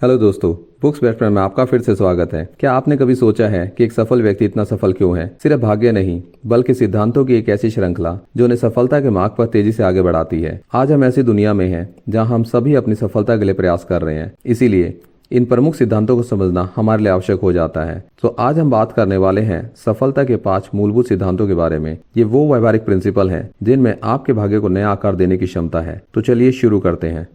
Hello दोस्तों, books best में आपका फिर से स्वागत है। क्या आपने कभी सोचा है कि एक सफल व्यक्ति इतना सफल क्यों है? सिर्फ भाग्य नहीं, बल्कि सिद्धांतों की एक ऐसी श्रृंखला जो उन्हें सफलता के मार्ग पर तेजी से आगे बढ़ाती है। आज हम ऐसी दुनिया में हैं जहां हम सभी अपनी सफलता के लिए प्रयास कर रहे हैं, इसीलिए इन प्रमुख सिद्धांतों को समझना हमारे लिए आवश्यक हो जाता है। तो आज हम बात करने वाले हैं सफलता के 5 मूलभूत सिद्धांतों के बारे में। ये वो व्यवहारिक प्रिंसिपल हैं जिनमें आपके भाग्य को नया आकार देने की क्षमता है। तो चलिए शुरू करते हैं।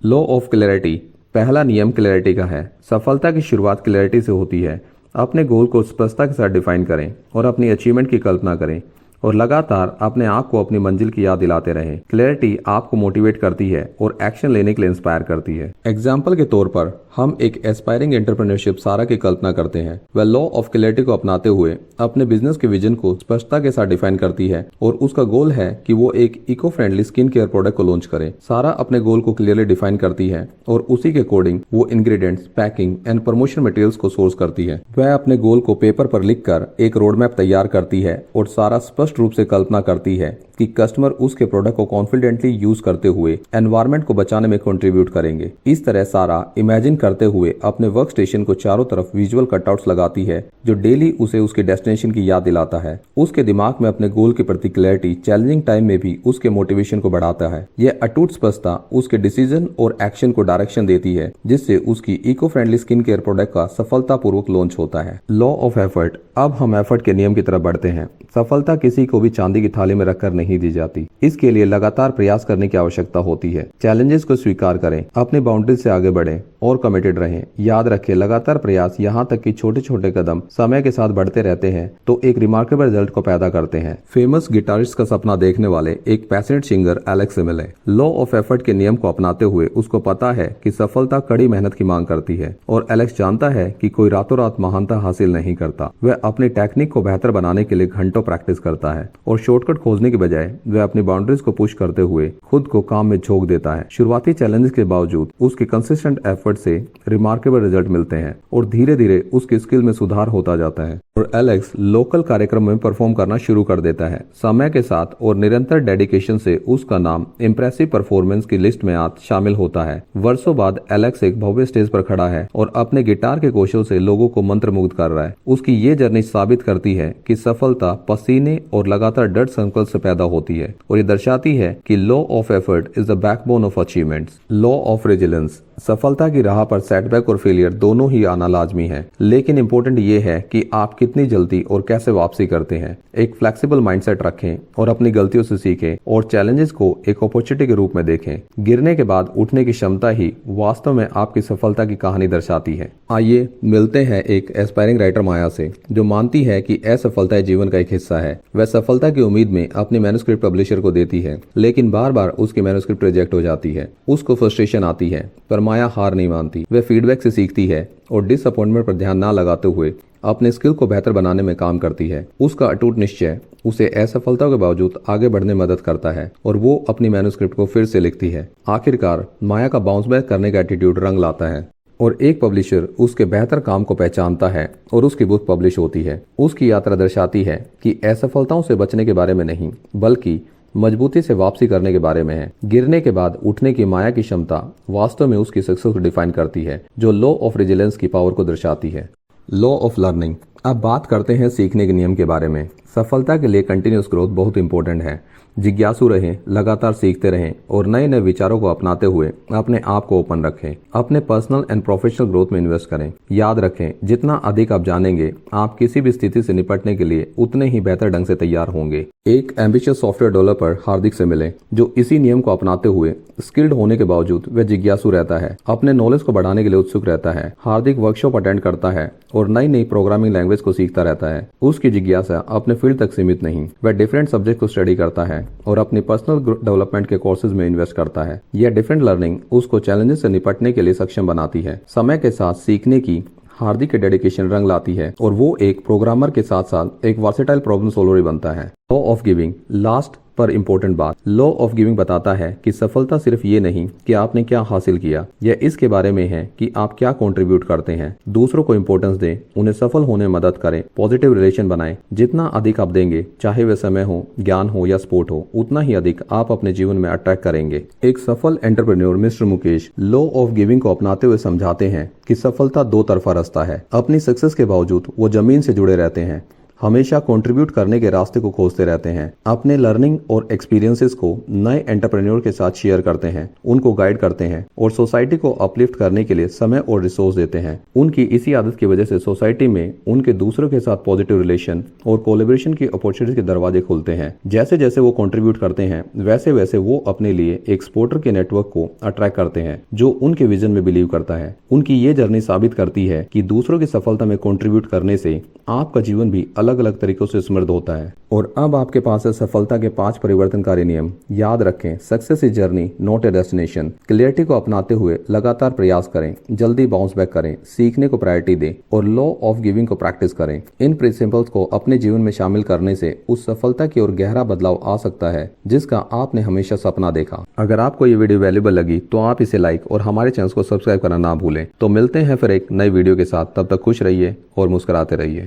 Law of clarity. पहला नियम क्लैरिटी का है। सफलता की शुरुआत क्लैरिटी से होती है। अपने गोल को स्पष्टता के साथ डिफाइन करें और अपनी अचीवमेंट की कल्पना करें और लगातार अपने आप को अपनी मंजिल की याद दिलाते रहें। क्लैरिटी आपको मोटिवेट करती है और एक्शन लेने के लिए इंस्पायर करती है। एग्जाम्पल के तौर पर हम एक एस्पायरिंग एंटरप्रेन्योरशिप सारा की कल्पना करते हैं। वह लॉ ऑफ क्लैरिटी को अपनाते हुए अपने बिजनेस के विजन को स्पष्टता के साथ डिफाइन करती है और उसका गोल है कि वो एक eco friendly skin care product को लॉन्च करे। सारा अपने गोल को क्लियरली डिफाइन करती है और उसी के अकॉर्डिंग वो ingredients, packing and promotion materials को सोर्स करती है। वह अपने गोल को पेपर पर लिखकर एक रोड मैप तैयार करती है और सारा स्पष्ट रूप से कल्पना करती है कि कस्टमर उसके प्रोडक्ट को कॉन्फिडेंटली यूज करते हुए एनवायरनमेंट को बचाने में कंट्रीब्यूट करेंगे। इस तरह सारा इमेजिन करते हुए अपने वर्क स्टेशन को चारों तरफ विजुअल कटआउट्स लगाती है जो डेली उसे उसके डेस्टिनेशन की याद दिलाता है। उसके दिमाग में अपने गोल के प्रति क्लैरिटी चैलेंजिंग टाइम में भी उसके मोटिवेशन को बढ़ाता है। यह अटूट स्पष्टता उसके डिसीजन और एक्शन को डायरेक्शन देती है जिससे उसकी eco friendly skin care product का सफलतापूर्वक लॉन्च होता है। Law of effort. अब हम एफर्ट के नियम की तरफ बढ़ते हैं। सफलता किसी को भी चांदी की थाली में रखकर नहीं दी जाती। इसके लिए लगातार प्रयास करने की आवश्यकता होती है। चैलेंजेस को स्वीकार करें, अपनी बाउंड्रीज से आगे बढ़ें और कमिटेड रहें। याद रखें, लगातार प्रयास यहाँ तक कि छोटे छोटे कदम समय के साथ बढ़ते रहते हैं तो एक रिमार्केबल रिजल्ट को पैदा करते हैं। फेमस गिटारिस्ट का सपना देखने वाले एक पैशनेट सिंगर एलेक्स मिले लॉ ऑफ एफर्ट के नियम को अपनाते हुए उसको पता है कि सफलता कड़ी मेहनत की मांग करती है और एलेक्स जानता है कि कोई रातों रात महानता हासिल नहीं करता। वह अपनी टेक्निक को बेहतर बनाने के लिए घंटों प्रैक्टिस करता है और शॉर्टकट खोजने के बजाय वह अपनी बाउंड्रीज को पुश करते हुए खुद को काम में झोंक देता है। शुरुआती चैलेंजेस के बावजूद उसके कंसिस्टेंट एफर्ट से रिमार्केबल रिजल्ट मिलते हैं और धीरे धीरे उसकी स्किल में सुधार होता जाता है और एलेक्स लोकल कार्यक्रम में परफॉर्म करना शुरू कर देता है। समय के साथ और निरंतर डेडिकेशन से उसका नाम इम्प्रेसिव परफॉर्मेंस की लिस्ट में शामिल होता है। वर्षों बाद एलेक्स एक भव्य स्टेज पर खड़ा है और अपने गिटार के कौशल से लोगों को मंत्रमुग्ध कर रहा है। उसकी ये जर्नी साबित करती है कि सफलता पसीने और लगातार दृढ़ संकल्प से पैदा होती है और ये दर्शाती है कि law of effort is the backbone of achievements. Law of resilience. सफलता की राह पर सेटबैक और फेलियर दोनों ही आना लाजमी है, लेकिन इंपॉर्टेंट ये है कि आप कितनी जल्दी और कैसे वापसी करते हैं। एक फ्लेक्सिबल माइंडसेट रखें और अपनी गलतियों से सीखें और चैलेंजेस को एक अपॉर्चुनिटी के रूप में देखें। गिरने के बाद उठने की क्षमता ही वास्तव में आपकी सफलता की कहानी दर्शाती है। आइए मिलते हैं एक एस्पायरिंग राइटर माया से जो मानती है कि असफलता जीवन का एक हिस्सा है। वह सफलता की उम्मीद में अपनी मैन्युस्क्रिप्ट पब्लिशर को देती है, लेकिन बार बार उसकी मैन्युस्क्रिप्ट रिजेक्ट हो जाती है। उसको फ्रस्ट्रेशन आती है, पर माया हार नहीं मानती। वह फीडबैक से सीखती है और डिसअपॉइंटमेंट पर ध्यान न लगाते हुए अपने स्किल को बेहतर बनाने में काम करती है। उसका अटूट निश्चय उसे असफलता के बावजूद आगे बढ़ने में मदद करता है और वो अपनी मैन्युस्क्रिप्ट को फिर से लिखती है। आखिरकार माया का बाउंस बैक करने का एटीट्यूड रंग लाता है और एक पब्लिशर उसके बेहतर काम को पहचानता है और उसकी बुक पब्लिश होती है। उसकी यात्रा दर्शाती है कि असफलताओं से बचने के बारे में नहीं, बल्कि मजबूती से वापसी करने के बारे में है। गिरने के बाद उठने की माया की क्षमता वास्तव में उसकी सक्सेस को डिफाइन करती है, जो लॉ ऑफ रेजिलेंस की पावर को दर्शाती है। Law of learning. अब बात करते हैं सीखने के नियम के बारे में। सफलता के लिए कंटिन्यूअस ग्रोथ बहुत इंपॉर्टेंट है। जिज्ञासु रहें, लगातार सीखते रहें और नए नए विचारों को अपनाते हुए अपने आप को ओपन रखें। अपने पर्सनल एंड प्रोफेशनल ग्रोथ में इन्वेस्ट करें। याद रखें, जितना अधिक आप जानेंगे, आप किसी भी स्थिति से निपटने के लिए उतने ही बेहतर ढंग से तैयार होंगे। एक एम्बिशियस सॉफ्टवेयर डेवलपर हार्दिक से मिले जो इसी नियम को अपनाते हुए स्किल्ड होने के बावजूद वह जिज्ञासु रहता है, अपने नॉलेज को बढ़ाने के लिए उत्सुक रहता है। हार्दिक वर्कशॉप अटेंड करता है और नई नई प्रोग्रामिंग लैंग्वेज को सीखता रहता है। उसकी जिज्ञासा अपने फील्ड तक सीमित नहीं, वह डिफरेंट सब्जेक्ट को स्टडी करता है और अपनी पर्सनल डेवलपमेंट के कोर्सेज में इन्वेस्ट करता है। यह डिफरेंट लर्निंग उसको चैलेंजेस से निपटने के लिए सक्षम बनाती है। समय के साथ सीखने की हार्दिक की डेडिकेशन रंग लाती है और वो एक प्रोग्रामर के साथ साथ एक वर्सेटाइल प्रॉब्लम सॉल्वर बनता है। लॉ ऑफ गिविंग, लास्ट पर इंपॉर्टेंट बात। लॉ ऑफ गिविंग बताता है कि सफलता सिर्फ ये नहीं कि आपने क्या हासिल किया, यह इसके बारे में है कि आप क्या कंट्रीब्यूट करते हैं। दूसरों को इंपॉर्टेंस दें, उन्हें सफल होने में मदद करें, पॉजिटिव रिलेशन बनाएं। जितना अधिक आप देंगे, चाहे वह समय हो, ज्ञान हो या सपोर्ट हो, उतना ही अधिक आप अपने जीवन में अट्रैक्ट करेंगे। एक सफल entrepreneur mister Mukesh law of giving को अपनाते हुए समझाते हैं कि सफलता दो तरफा रास्ता है। अपनी सक्सेस के बावजूद वो जमीन से जुड़े रहते हैं, हमेशा कंट्रीब्यूट करने के रास्ते को खोजते रहते हैं, अपने लर्निंग और एक्सपीरियंसेस को नए एंटरप्रेन्योर के साथ शेयर करते हैं, उनको गाइड करते हैं और सोसाइटी को अपलिफ्ट करने के लिए समय और रिसोर्स देते हैं। उनकी इसी आदत की वजह से सोसाइटी में उनके दूसरों के साथ पॉजिटिव रिलेशन और कोलैबोरेशन की अपॉर्चुनिटी के दरवाजे खुलते हैं। जैसे जैसे वो कंट्रीब्यूट करते हैं, वैसे वैसे वो अपने लिए एक सपोर्टर के नेटवर्क को अट्रैक्ट करते हैं जो उनके विजन में बिलीव करता है। उनकी ये जर्नी साबित करती है कि दूसरों की सफलता में कंट्रीब्यूट करने से आपका जीवन भी अलग अलग तरीकों से समृद्ध होता है। और अब आपके पास है सफलता के 5 परिवर्तनकारी नियम। याद रखें, success is journey not a destination. Clarity को अपनाते हुए लगातार प्रयास करें, जल्दी बाउंस बैक करें, सीखने को प्रायोरिटी दें और लॉ ऑफ गिविंग को प्रैक्टिस करें। इन प्रिंसिपल्स को अपने जीवन में शामिल करने से उस सफलता की ओर गहरा बदलाव आ सकता है जिसका आपने हमेशा सपना देखा। अगर आपको ये वीडियो वैल्यूएबल लगी तो आप इसे लाइक और हमारे चैनल को सब्सक्राइब करना ना भूलें। तो मिलते हैं फिर एक नई वीडियो के साथ, तब तक खुश रहिए और मुस्कुराते रहिए।